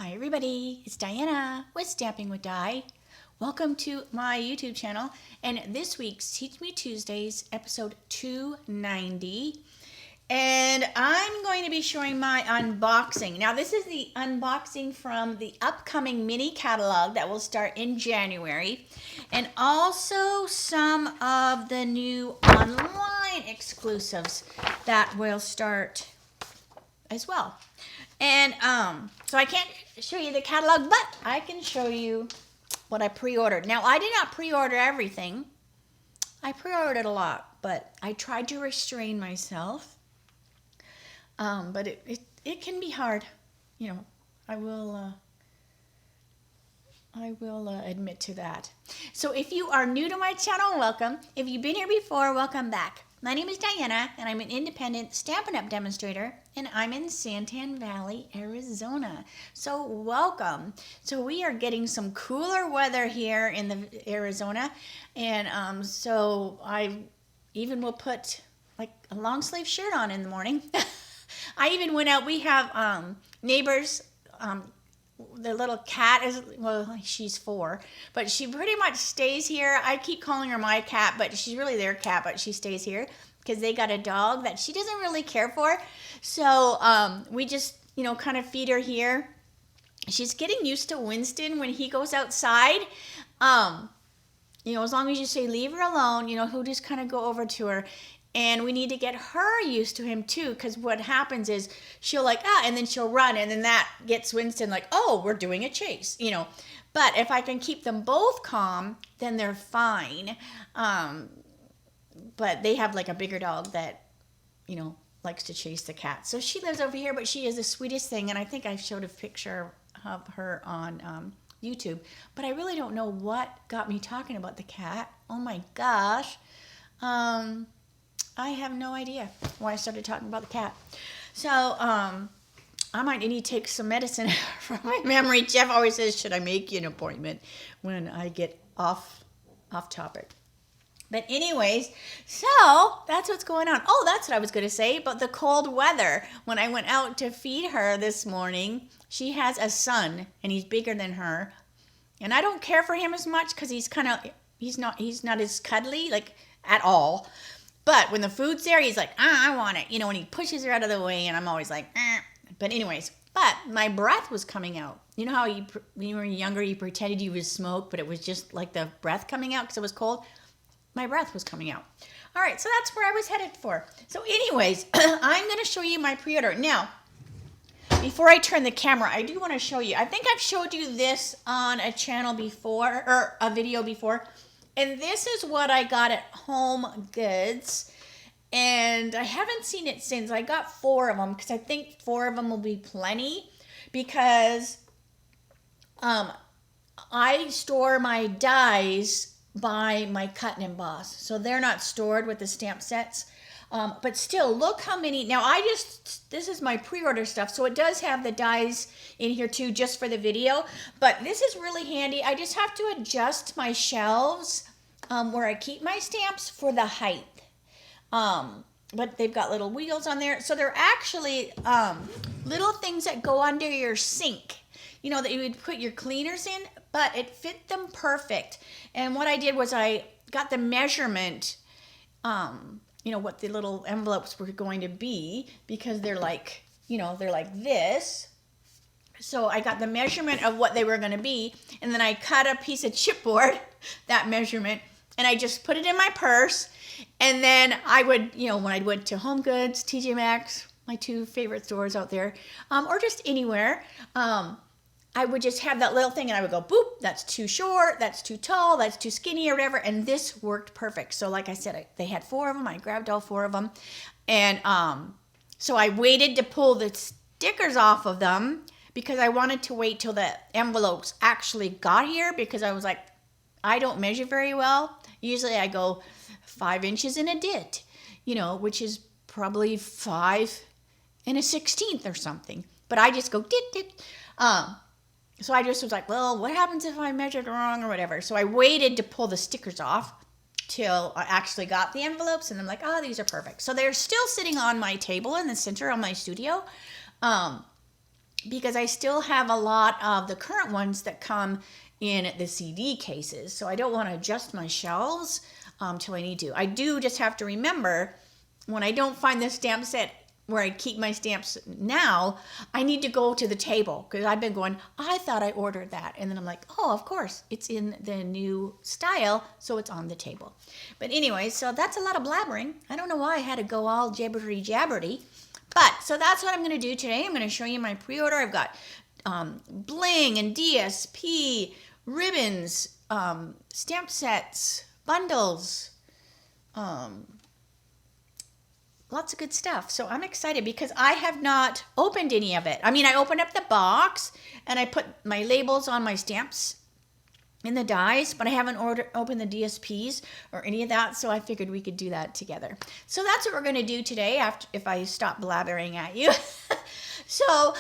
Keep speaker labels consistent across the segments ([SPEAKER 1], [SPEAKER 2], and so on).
[SPEAKER 1] Hi everybody, it's Diana with Stamping with Di. Welcome to my YouTube channel and this week's Teach Me Tuesdays episode 290. And I'm going to be showing my unboxing. Now this is the unboxing from the upcoming mini catalog that will start in January. And also some of the new online exclusives that will start as well. And so I can't show you the catalog, but I can show you what I pre-ordered. Now, I did not pre-order everything. I pre-ordered a lot, but I tried to restrain myself. But it can be hard. You know, I will admit to that. So if you are new to my channel, welcome. If you've been here before, welcome back. My name is Diana, and I'm an independent Stampin' Up! Demonstrator, and I'm in Santan Valley, Arizona. So welcome. So we are getting some cooler weather here in the Arizona, and so I even will put like a long sleeve shirt on in the morning. I even went out. We have neighbors. The little cat is, well, she's 4, but she pretty much stays here. I keep calling her my cat, but she's really their cat, but she stays here because they got a dog that she doesn't really care for. So we just, you know, kind of feed her here. She's getting used to Winston when he goes outside. You know, as long as you say, leave her alone, you know, he'll just kind of go over to her. And we need to get her used to him too, because what happens is she'll like, and then she'll run, and then that gets Winston like, oh, we're doing a chase, you know. But if I can keep them both calm, then they're fine. But they have like a bigger dog that, you know, likes to chase the cat. So she lives over here, but she is the sweetest thing, and I think I showed a picture of her on YouTube. But I really don't know what got me talking about the cat. Oh my gosh. I have no idea why I started talking about the cat. So, I might need to take some medicine for my memory. Jeff always says, should I make you an appointment when I get off topic? But anyways, so that's what's going on. Oh, that's what I was going to say about the cold weather. When I went out to feed her this morning, she has a son, and he's bigger than her. And I don't care for him as much because he's not as cuddly, like, at all. But when the food's there, he's like, I want it. You know, when he pushes her out of the way, and I'm always like, But anyways, but my breath was coming out. You know how when you were younger, you pretended you was smoke, but it was just like the breath coming out because it was cold? My breath was coming out. All right, so that's where I was headed for. So anyways, I'm going to show you my pre-order. Now, before I turn the camera, I do want to show you. I think I've showed you this on a channel before, or a video before. And this is what I got at Home Goods, and I haven't seen it since. I got 4 of them because I think 4 of them will be plenty, because I store my dies by my cut and emboss, so they're not stored with the stamp sets. But still, look how many. Now, this is my pre-order stuff, so it does have the dies in here too, just for the video. But this is really handy. I just have to adjust my shelves where I keep my stamps for the height. But they've got little wheels on there. So they're actually little things that go under your sink, you know, that you would put your cleaners in, but it fit them perfect. And what I did was I got the measurement, you know, what the little envelopes were going to be, because they're like, you know, they're like this. So I got the measurement of what they were going to be, and then I cut a piece of chipboard, that measurement, and I just put it in my purse. And then I would, you know, when I went to Home Goods, TJ Maxx, my 2 favorite stores out there, or just anywhere, I would just have that little thing, and I would go, boop, that's too short, that's too tall, that's too skinny, or whatever, and this worked perfect. So like I said, they had 4 of them. I grabbed all 4 of them, and so I waited to pull the stickers off of them because I wanted to wait till the envelopes actually got here, because I was like, I don't measure very well. Usually I go 5 inches in a dit, you know, which is probably 5 1/16 or something, but I just go dit. So I just was like, well, what happens if I measured wrong or whatever? So I waited to pull the stickers off till I actually got the envelopes, and I'm like, oh, these are perfect. So they're still sitting on my table in the center of my studio. because I still have a lot of the current ones that come in the CD cases. So I don't want to adjust my shelves till I need to. I do just have to remember when I don't find the stamp set where I keep my stamps now, I need to go to the table because I've been going, I thought I ordered that. And then I'm like, oh, of course, it's in the new style, so it's on the table. But anyway, so that's a lot of blabbering. I don't know why I had to go all jabbery jabberty. But, so that's what I'm going to do today. I'm going to show you my pre-order. I've got bling and DSP, ribbons, stamp sets, bundles, lots of good stuff. So I'm excited because I have not opened any of it. I mean, I opened up the box and I put my labels on my stamps in the dies, but I haven't opened the DSPs or any of that, so I figured we could do that together. So that's what we're going to do today if I stop blabbering at you. So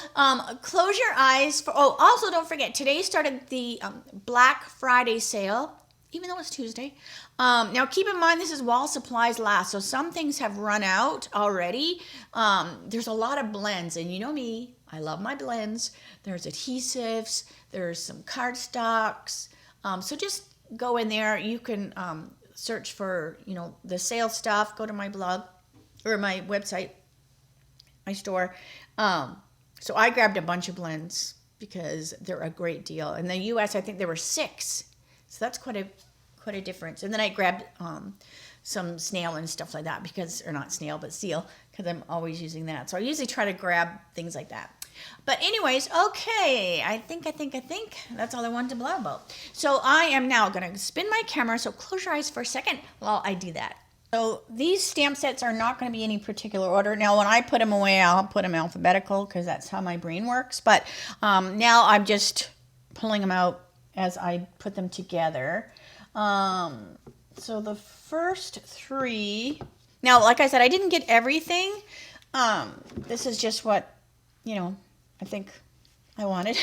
[SPEAKER 1] close your eyes. Also don't forget, today started the Black Friday sale, even though it's Tuesday. Now keep in mind this is while supplies last, so some things have run out already. There's a lot of blends, and you know me, I love my blends. There's adhesives, there's some cardstocks. So just go in there. You can search for, the sale stuff. Go to my blog or my website, my store. So I grabbed a bunch of blends because they're a great deal. In the U.S., I think there were 6. So that's quite a difference. And then I grabbed some snail and stuff like that or not snail, but seal, because I'm always using that. So I usually try to grab things like that. But anyways, okay, I think that's all I wanted to blab about. So I am now going to spin my camera, so close your eyes for a second while I do that. So these stamp sets are not going to be any particular order. Now when I put them away, I'll put them alphabetical because that's how my brain works. But now I'm just pulling them out as I put them together. So the first 3, now like I said, I didn't get everything. This is just what, I think I wanted.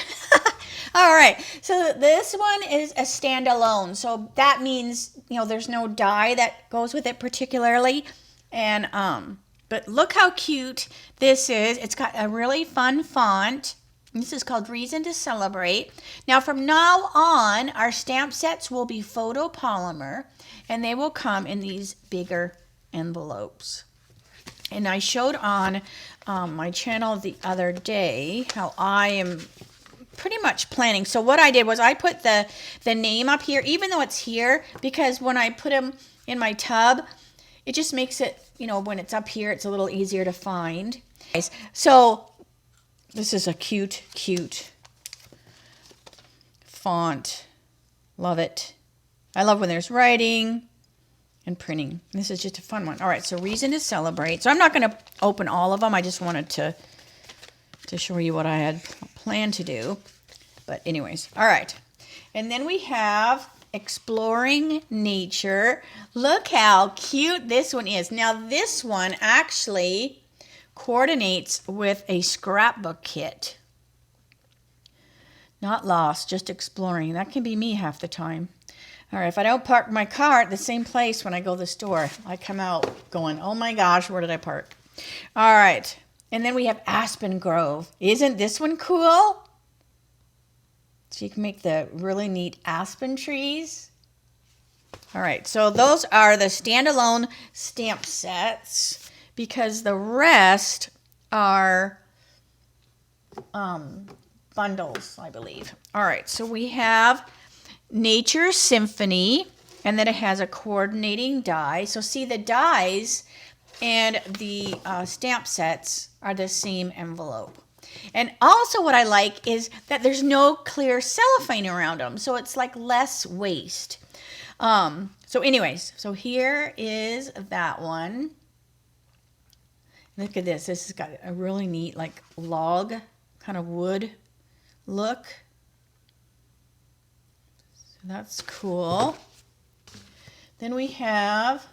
[SPEAKER 1] All right, so this one is a standalone. So that means, there's no die that goes with it particularly. And, but look how cute this is. It's got a really fun font. This is called Reason to Celebrate. Now from now on, our stamp sets will be photopolymer, and they will come in these bigger envelopes. And I showed on my channel the other day how I am pretty much planning. So what I did was I put the name up here, even though it's here, because when I put them in my tub, it just makes it, when it's up here, it's a little easier to find. So this is a cute font. Love it. I love when there's writing and printing. This is just a fun one. All right, so Reason to Celebrate. So I'm not going to open all of them. I just wanted to show you what I had planned to do. But anyways, all right. And then we have Exploring Nature. Look how cute this one is. Now this one actually coordinates with a scrapbook kit. Not lost, just exploring. That can be me half the time. All right, if I don't park my car at the same place when I go to the store, I come out going, oh my gosh, where did I park? All right, and then we have Aspen Grove. Isn't this one cool? So you can make the really neat aspen trees. All right, so those are the standalone stamp sets because the rest are bundles, I believe. All right, so we have Nature Symphony, and then it has a coordinating die. So see, the dies and the stamp sets are the same envelope. And also what I like is that there's no clear cellophane around them, so it's like less waste. So anyways, so here is that one. Look at this. This has got a really neat like log kind of wood look. That's cool. Then we have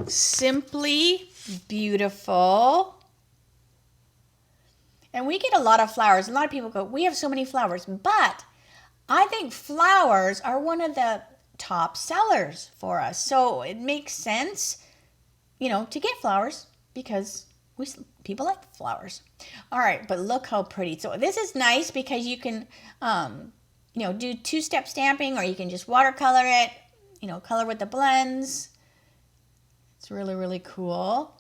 [SPEAKER 1] Simply Beautiful. And we get a lot of flowers. A lot of people go, we have so many flowers. But I think flowers are one of the top sellers for us. So it makes sense, to get flowers because People like flowers. All right, but look how pretty. So this is nice because you can, do two-step stamping, or you can just watercolor it, color with the blends. It's really, really cool.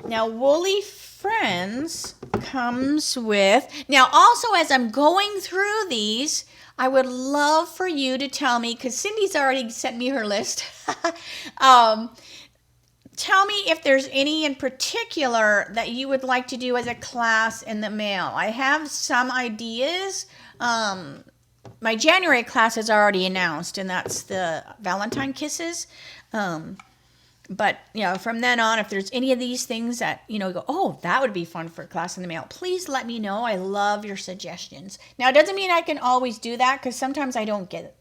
[SPEAKER 1] Now, Woolly Friends comes with, now also as I'm going through these, I would love for you to tell me, because Cindy's already sent me her list. Tell me if there's any in particular that you would like to do as a class in the mail. I have some ideas. My January class is already announced, and that's the Valentine Kisses. But, from then on, if there's any of these things that, you go, oh, that would be fun for a class in the mail, please let me know. I love your suggestions. Now, it doesn't mean I can always do that, because sometimes I don't get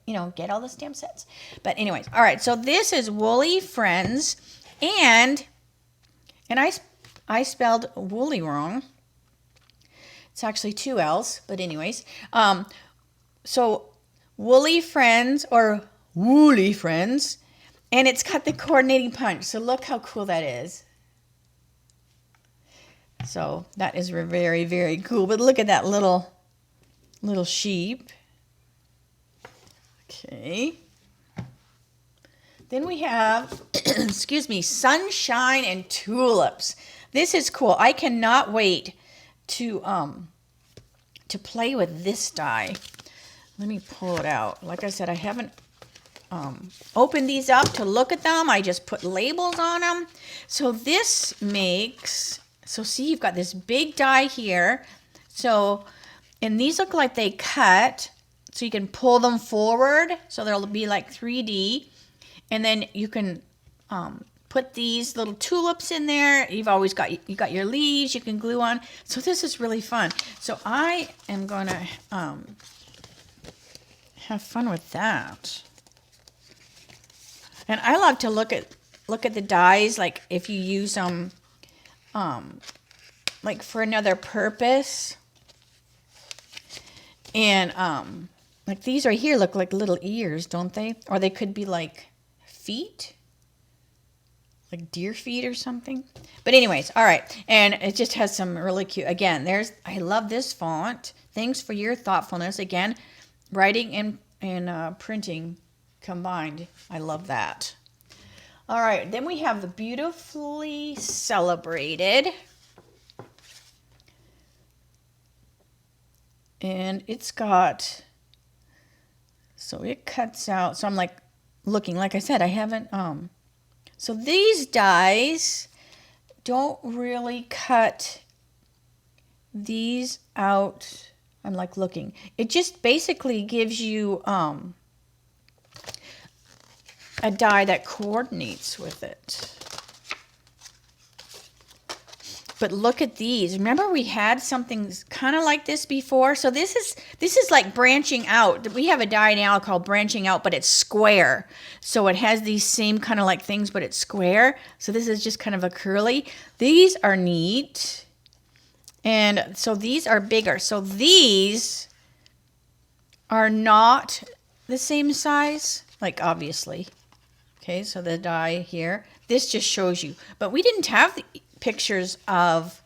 [SPEAKER 1] all the stamp sets. But anyways, all right, so this is Woolly Friends, and I spelled woolly wrong. It's actually 2 L's, but anyways. So Woolly Friends, or Woolly Friends, and it's got the coordinating punch. So look how cool that is. So that is very, very cool. But look at that little sheep. Okay. Then we have, excuse me, Sunshine and Tulips. This is cool. I cannot wait to play with this die. Let me pull it out. Like I said, I haven't opened these up to look at them. I just put labels on them. So this makes, so see, you've got this big die here. So, and these look like they cut, so you can pull them forward. So they'll be like 3D. And then you can put these little tulips in there. You got your leaves you can glue on. So this is really fun. So I am going to have fun with that. And I love to look at the dies, like if you use them like for another purpose. And like these right here look like little ears, don't they? Or they could be like feet, like deer feet or something. But anyways, all right. And it just has some really cute, again, I love this font. Thanks for your thoughtfulness. Again, writing and printing combined. I love that. All right. Then we have the Beautifully Celebrated. And it's got, so it cuts out. So I'm like looking, like I said, I haven't, so these dies don't really cut these out. I'm like looking. It just basically gives you a die that coordinates with it. But look at these. Remember we had something kind of like this before? So this is like branching out. We have a die now called Branching Out, but it's square. So it has these same kind of like things, but it's square. So this is just kind of a curly. These are neat. And so these are bigger. So these are not the same size, like obviously. Okay, so the die here. This just shows you. But we didn't have the pictures of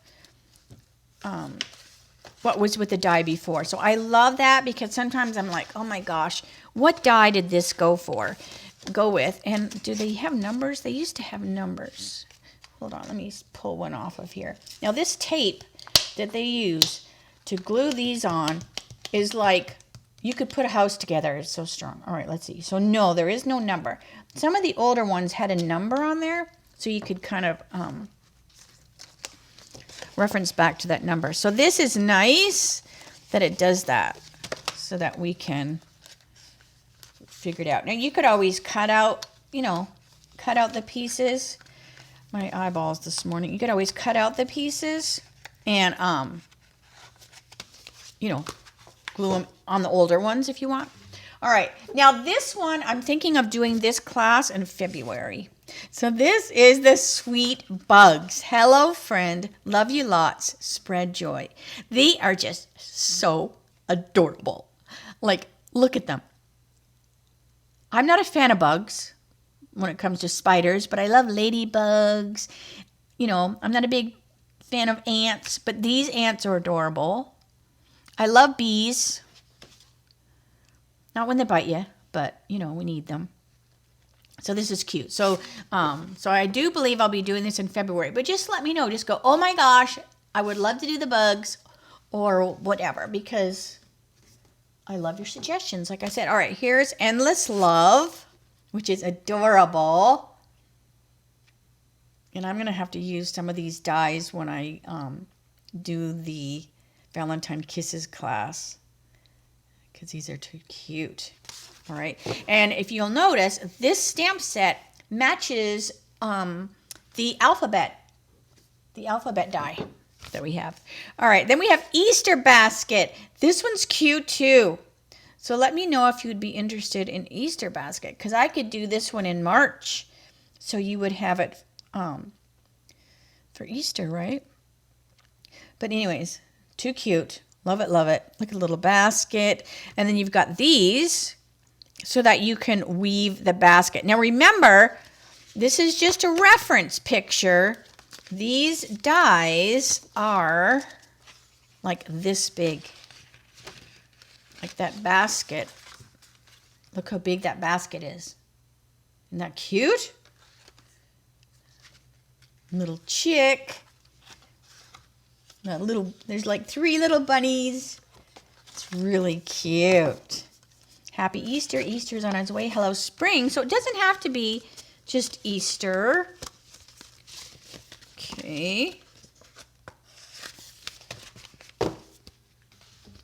[SPEAKER 1] what was with the die before. So I love that because sometimes I'm like, oh my gosh, what die did this go with? And do they have numbers? They used to have numbers. Hold on, let me pull one off of here. Now this tape that they use to glue these on is like, you could put a house together. It's so strong. All right, let's see. So no, there is no number. Some of the older ones had a number on there, so you could kind of reference back to that number. So this is nice that it does that so that we can figure it out. Now you could always cut out the pieces. My eyeballs this morning. You could always cut out the pieces and, glue them on the older ones if you want. All right. Now this one, I'm thinking of doing this class in February. So this is the Sweet Bugs. Hello, friend. Love you lots. Spread joy. They are just so adorable. Like, look at them. I'm not a fan of bugs. when it comes to spiders, but I love ladybugs. You know, I'm not a big fan of ants, but these ants are adorable. I love bees. Not when they bite you, but you know, we need them. So this is cute. So I do believe I'll be doing this in February, but just let me know. Just go, oh my gosh, I would love to do the bugs or whatever, because I love your suggestions. Like I said, all right, here's Endless Love, which is adorable. And I'm going to have to use some of these dies when I do the Valentine Kisses class, because these are too cute. All right, and if you'll notice, this stamp set matches the alphabet die that we have. All right, then we have Easter basket. This one's cute too. So let me know if you'd be interested in Easter basket, because I could do this one in March, so you would have it for Easter, right? But anyways, too cute. Love it, love it. Look at a little basket, and then you've got these, so that you can weave the basket. Now remember, this is just a reference picture. These dies are like this big. Like that basket. Look how big that basket is. Isn't that cute? Little chick. There's like 3 little bunnies. It's really cute. Happy Easter. Easter's on its way. Hello, spring. So it doesn't have to be just Easter. Okay. And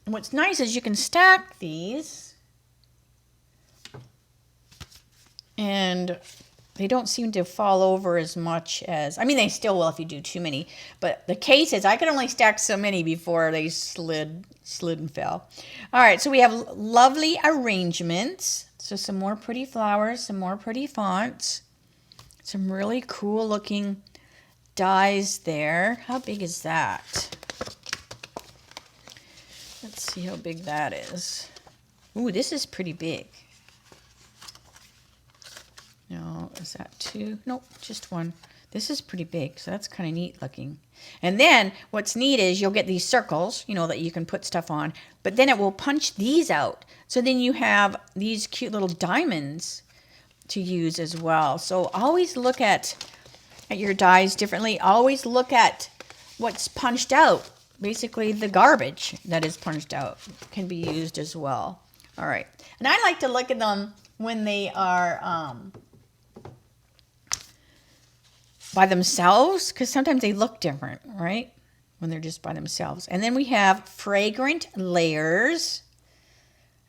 [SPEAKER 1] what's nice is you can stack these. And they don't seem to fall over as much as, I mean, they still will if you do too many. But the cases, I could only stack so many before they slid and fell. All right, so we have lovely arrangements. So some more pretty flowers, some more pretty fonts. Some really cool looking dies there. How big is that? Let's see how big that is. Ooh, this is pretty big. No, is that 2? Nope, just 1. This is pretty big, so that's kind of neat looking. And then what's neat is you'll get these circles, you know, that you can put stuff on, but then it will punch these out. So then you have these cute little diamonds to use as well. So always look at your dies differently. Always look at what's punched out. Basically the garbage that is punched out can be used as well. All right. And I like to look at them when they are by themselves, because sometimes they look different, right? When they're just by themselves. And then we have Fragrant Layers,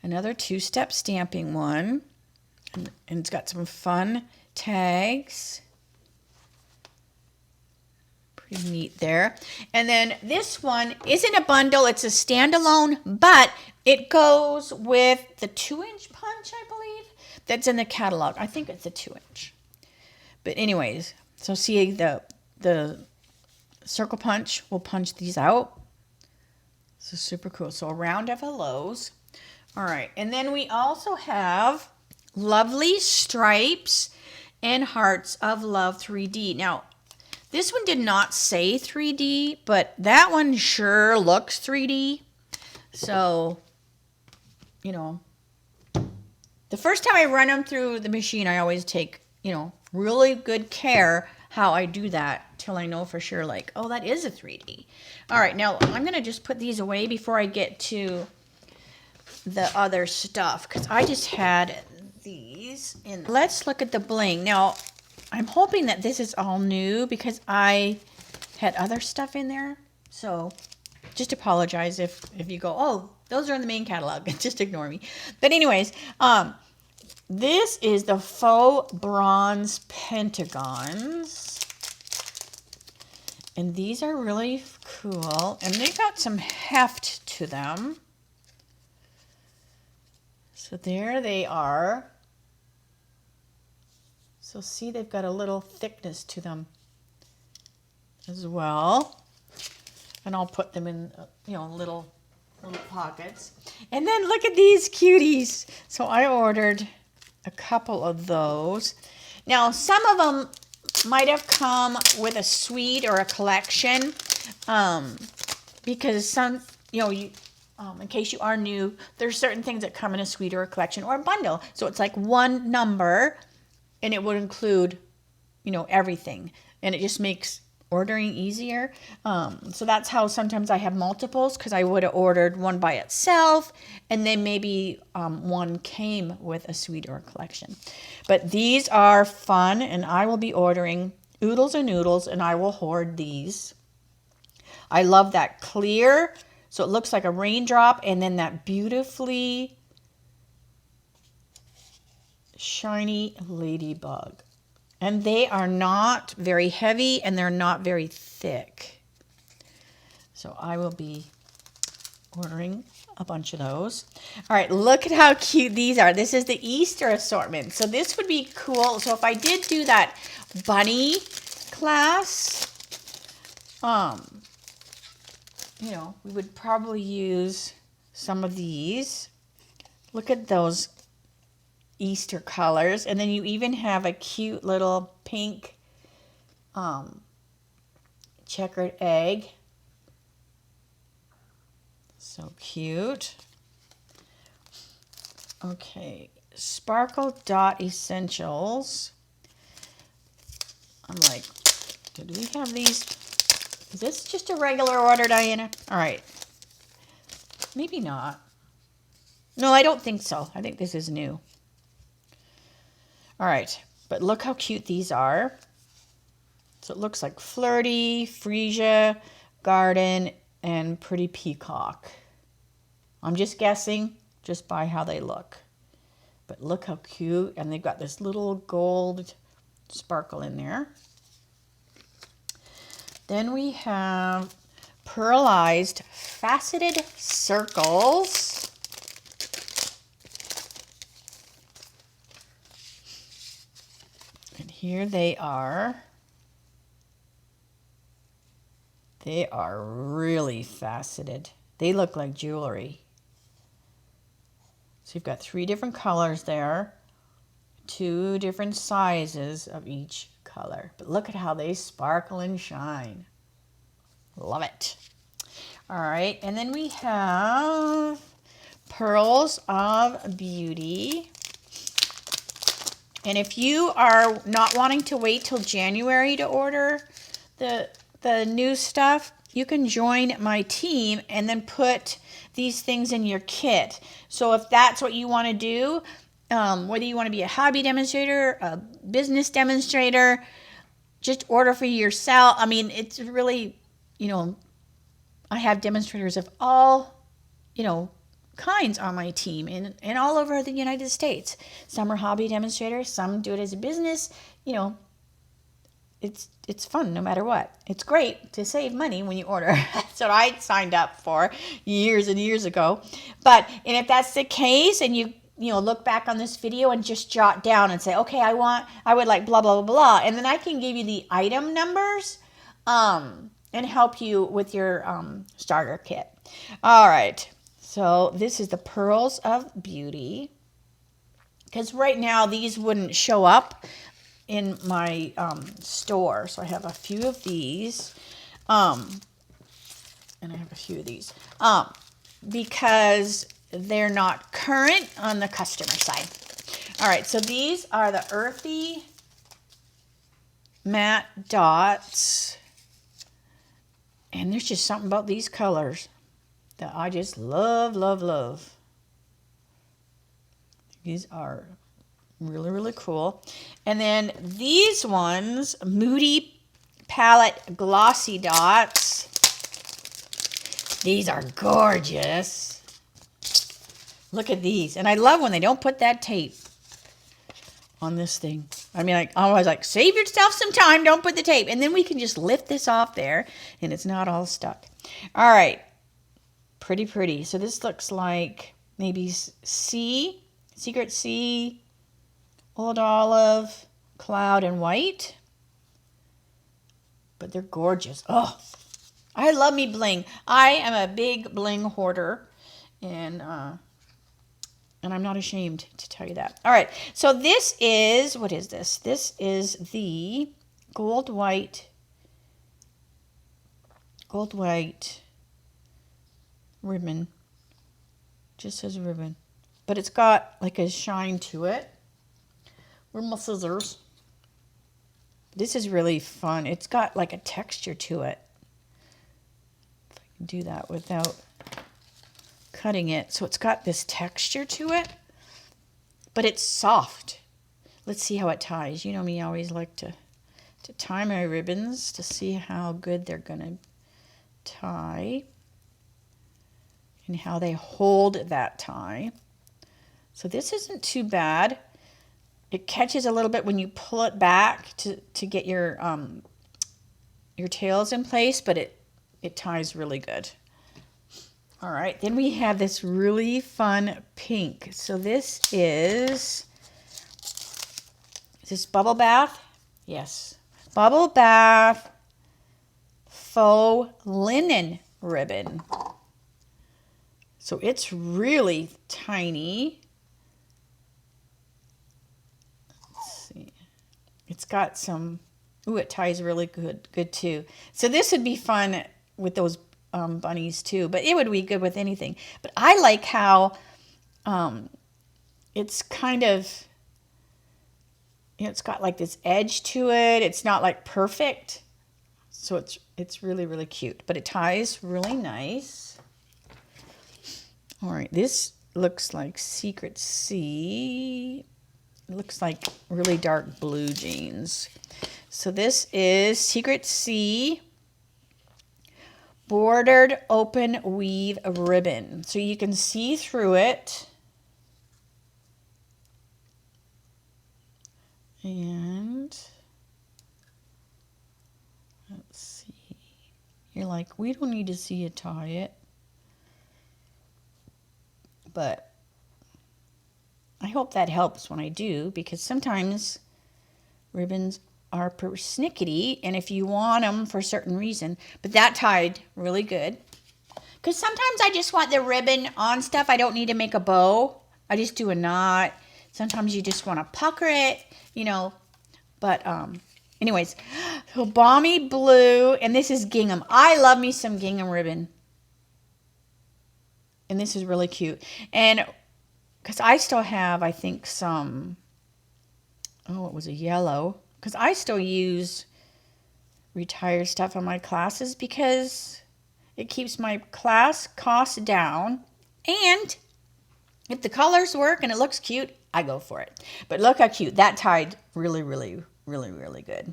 [SPEAKER 1] another 2-step stamping one, and it's got some fun tags. Pretty neat there. And then this one isn't a bundle, it's a standalone, but it goes with the 2-inch punch, I believe, that's in the catalog. I think it's a 2-inch. But anyways, so see the circle punch will punch these out. This is super cool. So a round of hellos. All right, and then we also have Lovely Stripes and Hearts of Love 3D. Now, this one did not say 3D, but that one sure looks 3D. So, you know, the first time I run them through the machine, I always take, you know, really good care how I do that till I know for sure, like, oh, that is a 3D. All right, now I'm going to just put these away before I get to the other stuff, because I just had these in. Let's look at the bling. Now, I'm hoping that this is all new because I had other stuff in there. So just apologize if you go, oh, those are in the main catalog. Just ignore me. But anyways, this is the faux bronze pentagons. And these are really cool. And they got some heft to them. So there they are. So see, they've got a little thickness to them as well. And I'll put them in, you know, little pockets. And then look at these cuties. So I ordered a couple of those. Now, some of them might have come with a suite or a collection, because some, in case you are new, there's certain things that come in a suite or a collection or a bundle. So it's like one number, and it would include, everything, and it just makes ordering easier. So that's how sometimes I have multiples, because I would have ordered one by itself, and then maybe one came with a suite or a collection. But these are fun, and I will be ordering oodles and noodles, and I will hoard these. I love that clear, so it looks like a raindrop, and then that beautifully shiny ladybug. And they are not very heavy, and they're not very thick. So I will be ordering a bunch of those. All right, look at how cute these are. This is the Easter assortment. So this would be cool. So if I did do that bunny class, we would probably use some of these. Look at those Easter colors, and then you even have a cute little pink checkered egg. So cute. Okay, Sparkle Dot Essentials. I'm like, did we have these? Is this just a regular order, Diana? All right, maybe not. No, I don't think so. I think this is new. All right, but look how cute these are. So it looks like Flirty, Freesia, Garden, and Pretty Peacock. I'm just guessing just by how they look. But look how cute, and they've got this little gold sparkle in there. Then we have pearlized faceted circles. And here they are. They are really faceted. They look like jewelry. So you've got 3 different colors there, 2 different sizes of each color. But look at how they sparkle and shine. Love it. All right, and then we have Pearls of Beauty. And if you are not wanting to wait till January to order the new stuff, you can join my team and then put these things in your kit. So if that's what you want to do, whether you want to be a hobby demonstrator, a business demonstrator, just order for yourself. I mean, it's really, I have demonstrators of all, kinds on my team and all over the United States. Some are hobby demonstrators, some do it as a business. It's fun no matter what. It's great to save money when you order. That's what I signed up for years and years ago. And if that's the case, and you look back on this video and just jot down and say, okay, I would like blah, blah, blah, blah. And then I can give you the item numbers and help you with your starter kit. All right. So this is the Pearls of Beauty. Because right now these wouldn't show up in my store. So I have a few of these. And I have a few of these. Because they're not current on the customer side. All right, so these are the Earthy Matte Dots. And there's just something about these colors that I just love, love, love. These are really, really cool. And then these ones, Moody Palette Glossy Dots. These are gorgeous. Look at these. And I love when they don't put that tape on this thing. I mean, I'm always like, save yourself some time, don't put the tape. And then we can just lift this off there and it's not all stuck. All right. Pretty, pretty. So this looks like maybe Secret Sea, Old Olive, Cloud, and White. But they're gorgeous. Oh, I love me bling. I am a big bling hoarder. And And I'm not ashamed to tell you that. All right, so this is, what is this? This is the gold white ribbon. Just says ribbon. But it's got like a shine to it. Where are my scissors? This is really fun. It's got like a texture to it. If I can do that without cutting it. So it's got this texture to it, but it's soft. Let's see how it ties. You know me, I always like to tie my ribbons to see how good they're gonna tie and how they hold that tie. So this isn't too bad. It catches a little bit when you pull it back to get your tails in place, but it ties really good. All right, then we have this really fun pink. So this is this Bubble Bath? Yes. Bubble Bath faux linen ribbon. So it's really tiny. Let's see. It's got some, ooh, it ties really good too. So this would be fun with those bunnies too, but it would be good with anything. But I like how it's kind of, you know, it's got like this edge to it. It's not like perfect. So it's really, really cute, but it ties really nice. All right, this looks like Secret Sea. It looks like really dark blue jeans. So this is Secret Sea bordered open weave ribbon. So you can see through it. And let's see. You're like, we don't need to see you tie it. But I hope that helps when I do, because sometimes ribbons are persnickety, and if you want them for a certain reason, but that tied really good. Because sometimes I just want the ribbon on stuff. I don't need to make a bow. I just do a knot. Sometimes you just want to pucker it, you know. But anyways, so balmy blue, and this is gingham. I love me some gingham ribbon. And this is really cute. And because I still have, I think, some, oh, it was a yellow. Because I still use retired stuff on my classes because it keeps my class costs down. And if the colors work and it looks cute, I go for it. But look how cute. That tied really, really, really, really good.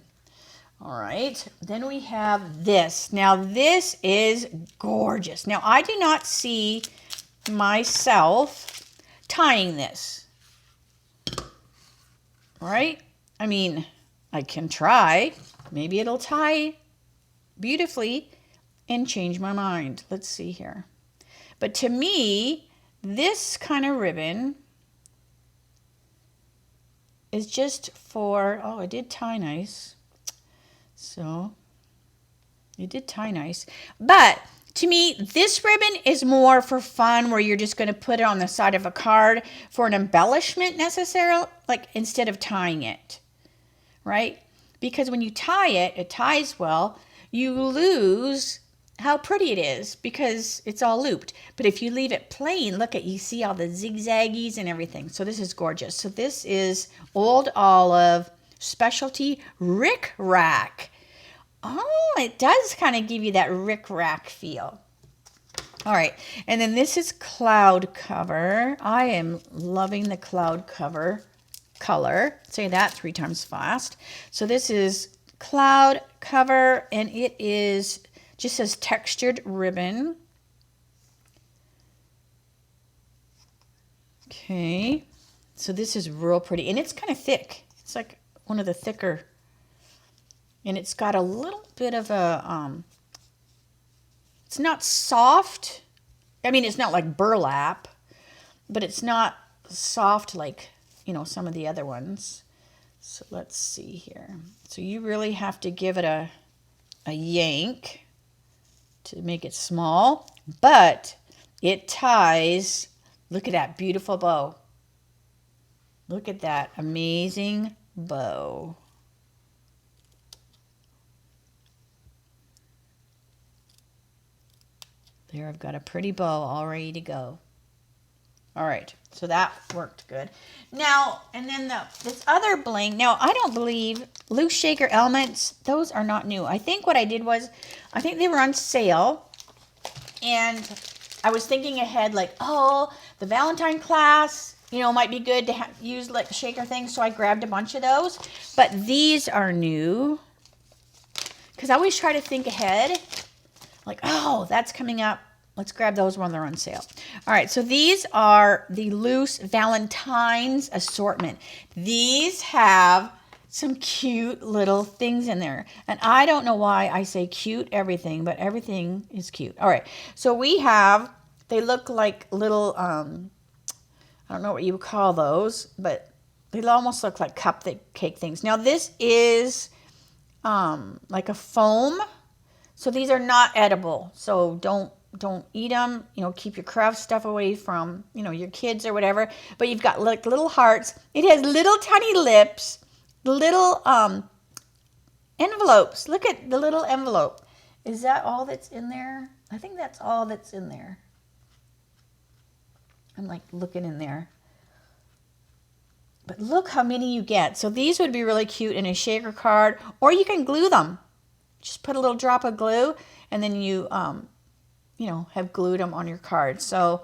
[SPEAKER 1] All right. Then we have this. Now, this is gorgeous. Now, I do not see myself tying this. Right? I mean, I can try. Maybe it'll tie beautifully and change my mind. Let's see here. But to me, this kind of ribbon is just for, oh, it did tie nice. So, it did tie nice. But to me, this ribbon is more for fun, where you're just going to put it on the side of a card for an embellishment necessarily, like instead of tying it, right? Because when you tie it, it ties well, you lose how pretty it is because it's all looped. But if you leave it plain, look at, you see all the zigzaggies and everything. So this is gorgeous. So this is Old Olive Specialty Rick Rack. Oh, it does kind of give you that Rick Rack feel. All right, and then this is Cloud Cover. I am loving the Cloud Cover color. Say that 3 times fast. So this is Cloud Cover, and it is just says textured ribbon. Okay, so this is real pretty, and it's kind of thick. It's like one of the thicker. And it's got a little bit of a, it's not soft. I mean, it's not like burlap, but it's not soft like, you know, some of the other ones. So let's see here. So you really have to give it a yank to make it small, but it ties. Look at that beautiful bow. Look at that amazing bow. There, I've got a pretty bow all ready to go. All right, so that worked good. Now, and then this other bling. Now, I don't believe loose shaker elements, those are not new. I think what I did was, I think they were on sale, and I was thinking ahead like, oh, the Valentine class, you know, might be good to use like shaker things, so I grabbed a bunch of those. But these are new, because I always try to think ahead, like, oh, that's coming up. Let's grab those when they're on sale. All right, so these are the loose Valentine's assortment. These have some cute little things in there. And I don't know why I say cute everything, but everything is cute. All right, so we have, they look like little, I don't know what you would call those, but they almost look like cupcake things. Now this is like a foam. So these are not edible. So don't eat them. You know, keep your craft stuff away from, you know, your kids or whatever. But you've got like little hearts. It has little tiny lips, little envelopes. Look at the little envelope. Is that all that's in there? I think that's all that's in there. I'm like looking in there. But look how many you get. So these would be really cute in a shaker card, or you can glue them. Just put a little drop of glue, and then you, you know, have glued them on your card. So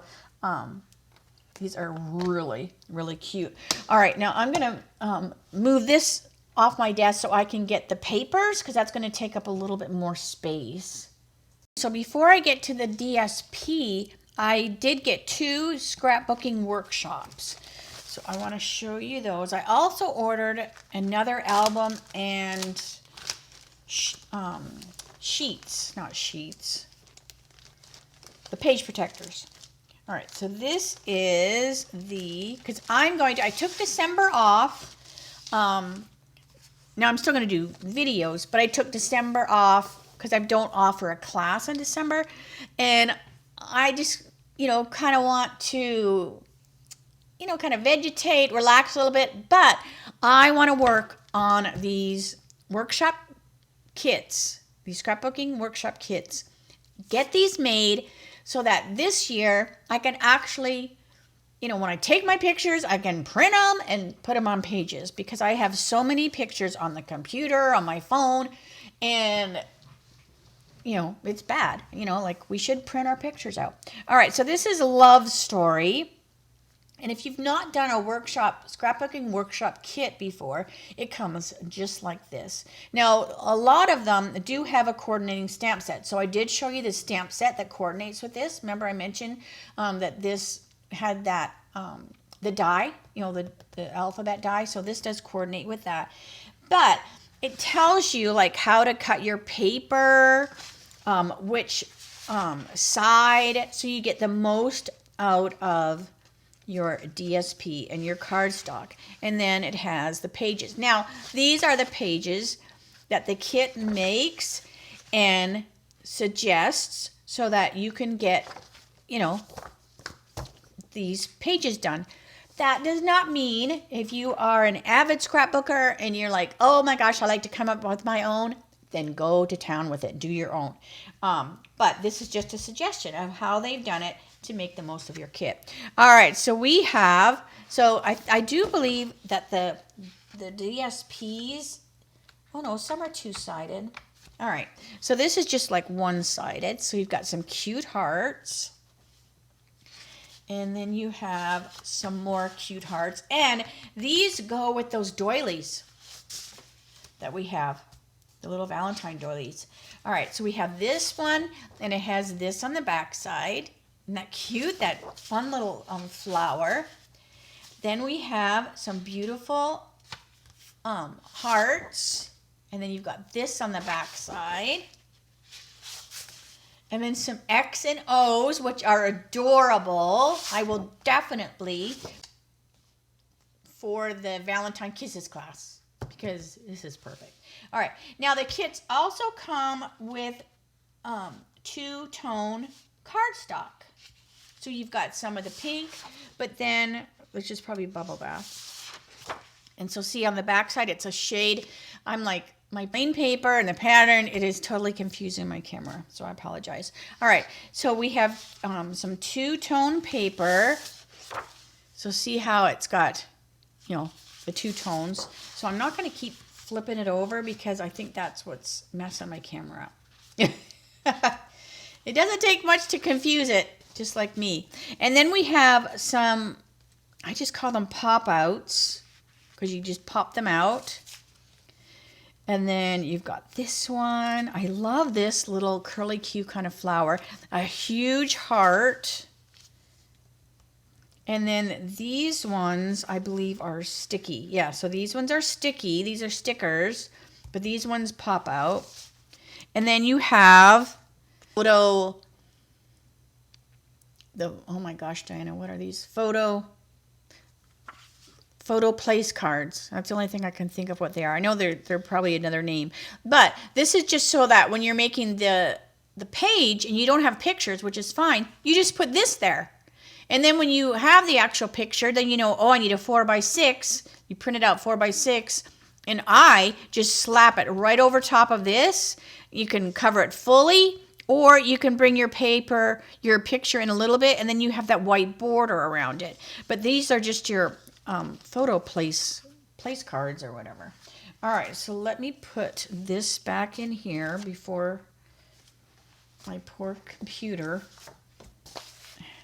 [SPEAKER 1] these are really, really cute. All right, now I'm going to move this off my desk so I can get the papers, because that's going to take up a little bit more space. So before I get to the DSP, I did get 2 scrapbooking workshops. So I want to show you those. I also ordered another album and sheets, not sheets, the page protectors. All right, so this is because I took December off. Now I'm still going to do videos, but I took December off because I don't offer a class in December. And I just, you know, kind of want to, you know, kind of vegetate, relax a little bit. But I want to work on these workshop kits, these scrapbooking workshop kits. Get these made so that this year I can actually, you know, when I take my pictures, I can print them and put them on pages, because I have so many pictures on the computer, on my phone, and, you know, it's bad. You know, like, we should print our pictures out. All right, so this is a love story. And if you've not done a scrapbooking workshop kit before, it comes just like this. Now, a lot of them do have a coordinating stamp set. So I did show you the stamp set that coordinates with this. Remember I mentioned that this had that, the die, you know, the alphabet die. So this does coordinate with that. But it tells you like how to cut your paper, which side, so you get the most out of your DSP and your cardstock. And then it has the pages. Now, these are the pages that the kit makes and suggests so that you can get, you know, these pages done. That does not mean if you are an avid scrapbooker and you're like, oh my gosh, I like to come up with my own, then go to town with it. Do your own. But this is just a suggestion of how they've done it to make the most of your kit. All right, so we have, so I do believe that the DSPs, oh no, some are two-sided. All right, so this is just like one-sided. So you've got some cute hearts. And then you have some more cute hearts. And these go with those doilies that we have, the little Valentine doilies. All right, so we have this one, and it has this on the back side. Isn't that cute? That fun little flower. Then we have some beautiful hearts. And then you've got this on the back side. And then some X and O's, which are adorable. I will definitely, for the Valentine Kisses class, because this is perfect. All right. Now, the kits also come with two-tone cardstock. So you've got some of the pink, but then, which is probably bubble bath. And so see on the back side, it's a shade. I'm like, my plain paper and the pattern, it is totally confusing my camera. So I apologize. All right, so we have some two-tone paper. So see how it's got, you know, the two tones. So I'm not going to keep flipping it over because I think that's what's messing my camera up. It doesn't take much to confuse it, just like me. And then we have some, I just call them pop-outs because you just pop them out. And then you've got this one. I love this little curly Q kind of flower. A huge heart. And then these ones, I believe, are sticky. Yeah, so these ones are sticky. These are stickers. But these ones pop out. And then you have oh my gosh, Diana, what are these? Photo place cards. That's the only thing I can think of what they are. I know they're probably another name. But this is just so that when you're making the page and you don't have pictures, which is fine, you just put this there. And then when you have the actual picture, then you know, oh, I need a 4x6. You print it out 4x6. And I just slap it right over top of this. You can cover it fully, or you can bring your paper, your picture in a little bit, and then you have that white border around it. But these are just your photo place cards or whatever. All right, so let me put this back in here before my poor computer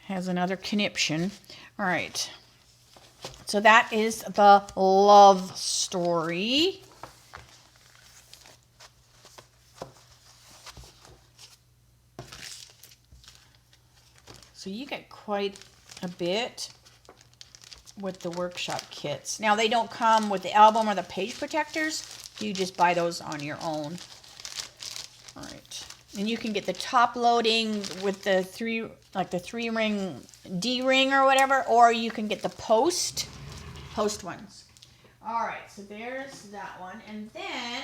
[SPEAKER 1] has another conniption. All right, so that is the love story. So you get quite a bit with the workshop kits. Now they don't come with the album or the page protectors. You just buy those on your own. All right. And you can get the top loading with the three ring D ring or whatever, or you can get the post ones. All right, so there's that one. And then,